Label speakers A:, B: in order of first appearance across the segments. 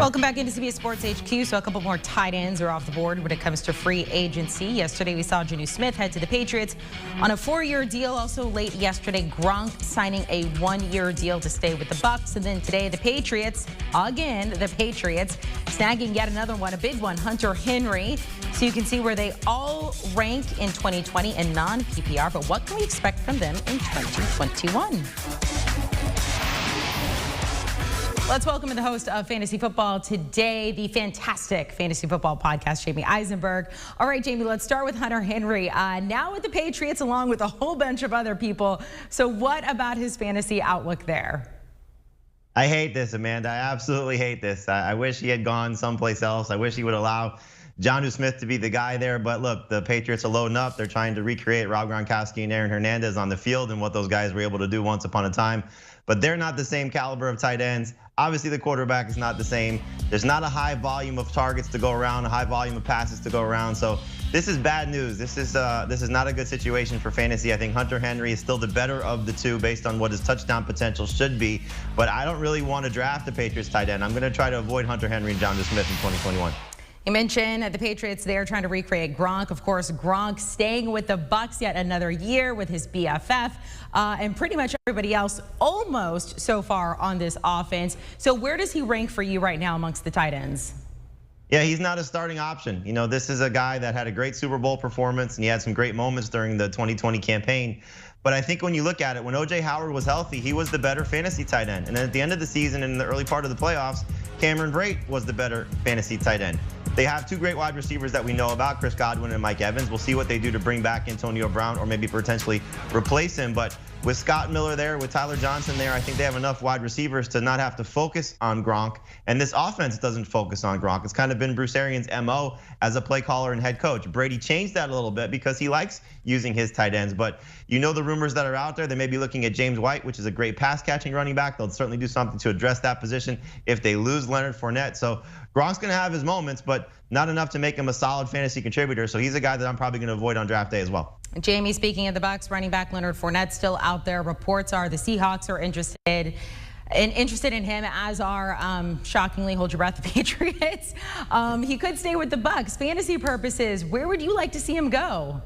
A: Welcome back into CBS Sports HQ. So a couple more tight ends are off the board when it comes to free agency. Yesterday we saw Jonnu Smith head to the Patriots on a 4-year deal. Also late yesterday, Gronk signing a 1-year deal to stay with the Bucs. And then today the Patriots, again, snagging yet another one, a big one, Hunter Henry. So you can see where they all rank in 2020 and non-PPR. But what can we expect from them in 2021? Let's welcome the host of Fantasy Football Today, the fantastic Fantasy Football podcast, Jamey Eisenberg. All right, Jamey, let's start with Hunter Henry. Now with the Patriots, along with a whole bunch of other people. So what about his fantasy outlook there?
B: I hate this, Amanda. I absolutely hate this. I wish he had gone someplace else. I wish he would allow Jonnu Smith to be the guy there. But look, the Patriots are loading up. They're trying to recreate Rob Gronkowski and Aaron Hernandez on the field and what those guys were able to do once upon a time. But they're not the same caliber of tight ends. Obviously, the quarterback is not the same. There's not a high volume of targets to go around, a high volume of passes to go around. So this is bad news. This is not a good situation for fantasy. I think Hunter Henry is still the better of the two based on what his touchdown potential should be. But I don't really want to draft a Patriots tight end. I'm going to try to avoid Hunter Henry and Jonnu Smith in 2021.
A: You mentioned the Patriots, they're trying to recreate Gronk. Of course, Gronk staying with the Bucs yet another year with his BFF. And pretty much everybody else almost so far on this offense. So where does he rank for you right now amongst the tight ends?
B: Yeah, he's not a starting option. You know, this is a guy that had a great Super Bowl performance and he had some great moments during the 2020 campaign. But I think when you look at it, when O.J. Howard was healthy, he was the better fantasy tight end. And then at the end of the season, in the early part of the playoffs, Cameron Brate was the better fantasy tight end. They have two great wide receivers that we know about, Chris Godwin and Mike Evans. We'll see what they do to bring back Antonio Brown or maybe potentially replace him. But with Scott Miller there, with Tyler Johnson there, I think they have enough wide receivers to not have to focus on Gronk. And this offense doesn't focus on Gronk. It's kind of been Bruce Arians' MO as a play caller and head coach. Brady changed that a little bit because he likes using his tight ends. But you know the rumors that are out there. They may be looking at James White, which is a great pass-catching running back. They'll certainly do something to address that position if they lose Leonard Fournette. So Gronk's going to have his moments, but not enough to make him a solid fantasy contributor. So he's a guy that I'm probably going to avoid on draft day as well.
A: Jamey, speaking of the Bucs, running back Leonard Fournette still out there. Reports are the Seahawks are interested in him, as are, shockingly, hold your breath, the Patriots. He could stay with the Bucs. Fantasy purposes, where would you like to see him go?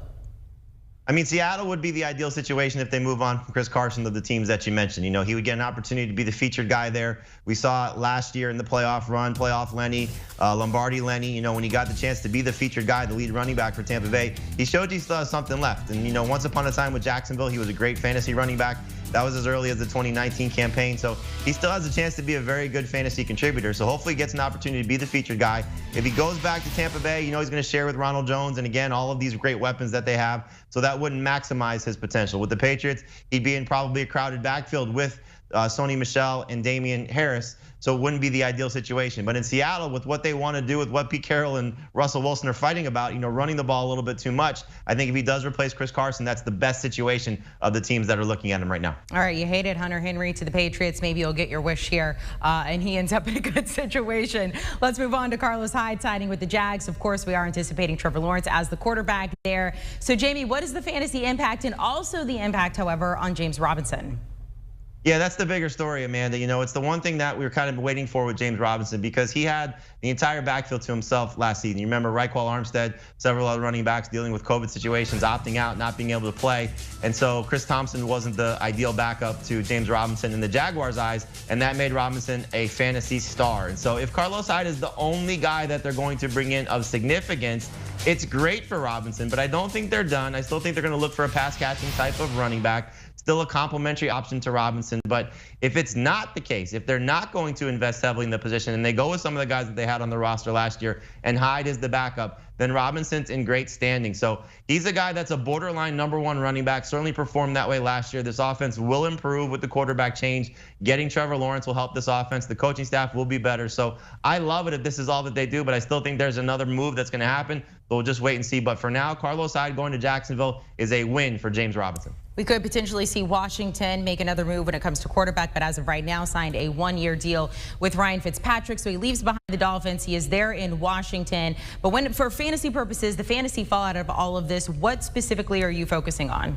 B: I mean, Seattle would be the ideal situation if they move on from Chris Carson to the teams that you mentioned. You know, he would get an opportunity to be the featured guy there. We saw it last year in the playoff run, playoff Lenny, Lombardi Lenny. You know, when he got the chance to be the featured guy, the lead running back for Tampa Bay, he showed he still has something left. And, you know, once upon a time with Jacksonville, he was a great fantasy running back. That was as early as the 2019 campaign. So he still has a chance to be a very good fantasy contributor. So hopefully he gets an opportunity to be the featured guy. If he goes back to Tampa Bay, you know he's going to share with Ronald Jones and again, all of these great weapons that they have. So that wouldn't maximize his potential. With the Patriots, he'd be in probably a crowded backfield with Sony Michel and Damian Harris. So it wouldn't be the ideal situation. But in Seattle, with what they want to do, with what Pete Carroll and Russell Wilson are fighting about, you know, running the ball a little bit too much, I think if he does replace Chris Carson, that's the best situation of the teams that are looking at him right now.
A: All right, you hated Hunter Henry to the Patriots. Maybe you'll get your wish here, and he ends up in a good situation. Let's move on to Carlos Hyde signing with the Jags. Of course, we are anticipating Trevor Lawrence as the quarterback there. So, Jamey, what is the fantasy impact and also the impact, however, on James Robinson?
B: Yeah, that's the bigger story, Amanda. You know, it's the one thing that we were kind of waiting for with James Robinson because he had the entire backfield to himself last season. You remember Raekwon Armstead, several other running backs dealing with COVID situations, opting out, not being able to play. And so Chris Thompson wasn't the ideal backup to James Robinson in the Jaguars' eyes, and that made Robinson a fantasy star. And so if Carlos Hyde is the only guy that they're going to bring in of significance, it's great for Robinson, but I don't think they're done. I still think they're going to look for a pass-catching type of running back. Still a complimentary option to Robinson. But if it's not the case, if they're not going to invest heavily in the position and they go with some of the guys that they had on the roster last year and Hyde is the backup, then Robinson's in great standing. So he's a guy that's a borderline #1 running back, certainly performed that way last year. This offense will improve with the quarterback change. Getting Trevor Lawrence will help this offense. The coaching staff will be better. So I love it if this is all that they do, but I still think there's another move that's going to happen. We'll just wait and see. But for now, Carlos Hyde going to Jacksonville is a win for James Robinson.
A: We could potentially see Washington make another move when it comes to quarterback, but as of right now, signed a 1-year deal with Ryan Fitzpatrick. So he leaves behind the Dolphins. He is there in Washington. But when, for fantasy purposes, the fantasy fallout of all of this, what specifically are you focusing on?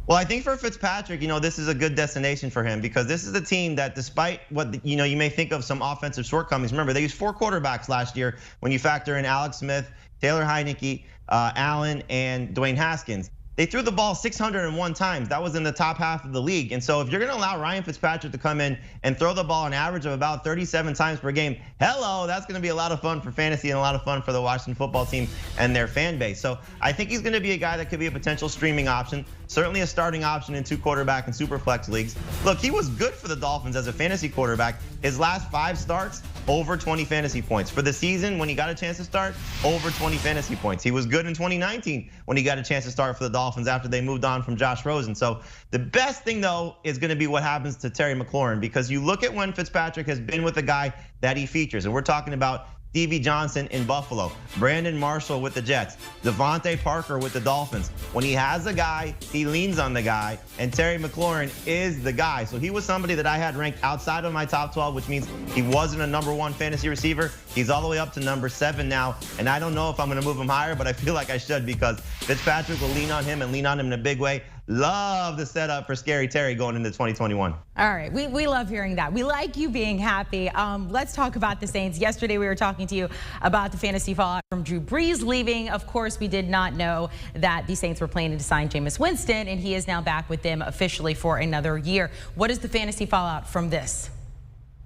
B: Well, I think for Fitzpatrick, this is a good destination for him because this is a team that despite what, you may think of some offensive shortcomings, remember they used 4 quarterbacks last year when you factor in Alex Smith, Taylor Heineke, Allen, and Dwayne Haskins. They threw the ball 601 times. That was in the top half of the league. And so if you're gonna allow Ryan Fitzpatrick to come in and throw the ball an average of about 37 times per game, hello, that's gonna be a lot of fun for fantasy and a lot of fun for the Washington football team and their fan base. So I think he's gonna be a guy that could be a potential streaming option, certainly a starting option in 2 quarterback and super flex leagues. Look, he was good for the Dolphins as a fantasy quarterback. His last 5 starts, over 20 fantasy points. For the season, when he got a chance to start, over 20 fantasy points. He was good in 2019 when he got a chance to start for the Dolphins after they moved on from Josh Rosen. So the best thing though is gonna be what happens to Terry McLaurin, because you look at when Fitzpatrick has been with a guy that he features, and we're talking about Stevie Johnson in Buffalo, Brandon Marshall with the Jets, Devontae Parker with the Dolphins. When he has a guy, he leans on the guy, and Terry McLaurin is the guy. So he was somebody that I had ranked outside of my top 12, which means he wasn't a #1 fantasy receiver. He's all the way up to number 7 now, and I don't know if I'm gonna move him higher, but I feel like I should because Fitzpatrick will lean on him and lean on him in a big way. Love the setup for Scary Terry going into 2021.
A: All right, we love hearing that. We like you being happy. Let's talk about the Saints. Yesterday we were talking to you about the fantasy fallout from Drew Brees leaving. Of course, we did not know that the Saints were planning to sign Jameis Winston, and he is now back with them officially for another year. What is the fantasy fallout from this?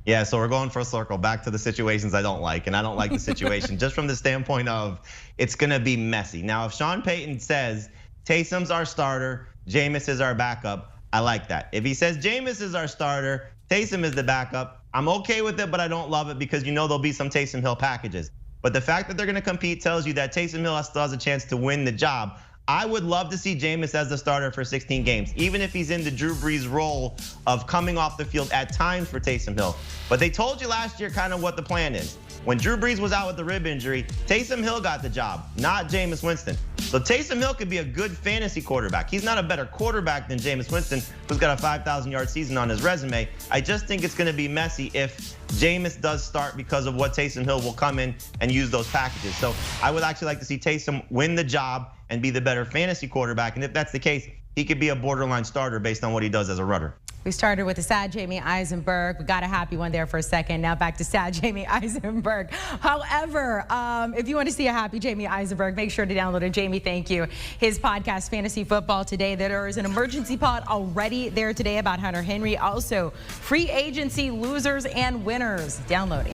B: Yeah, so we're going for a circle back to the situations I don't like, and I don't like the situation just from the standpoint of it's gonna be messy. Now, if Sean Payton says Taysom's our starter, Jameis is our backup, I like that. If he says Jameis is our starter, Taysom is the backup, I'm okay with it, but I don't love it because there'll be some Taysom Hill packages. But the fact that they're gonna compete tells you that Taysom Hill still has a chance to win the job. I would love to see Jameis as the starter for 16 games, even if he's in the Drew Brees role of coming off the field at times for Taysom Hill. But they told you last year kind of what the plan is. When Drew Brees was out with the rib injury, Taysom Hill got the job, not Jameis Winston. So Taysom Hill could be a good fantasy quarterback. He's not a better quarterback than Jameis Winston, who's got a 5,000-yard season on his resume. I just think it's gonna be messy if Jameis does start because of what Taysom Hill will come in and use those packages. So I would actually like to see Taysom win the job and be the better fantasy quarterback. And if that's the case, he could be a borderline starter based on what he does as a rudder.
A: We started with the sad Jamey Eisenberg. We got a happy one there for a second. Now back to sad Jamey Eisenberg. However, if you want to see a happy Jamey Eisenberg, make sure to download it. Jamey, thank you. His podcast, Fantasy Football Today. There is an emergency pod already there today about Hunter Henry. Also, free agency losers and winners. Download it.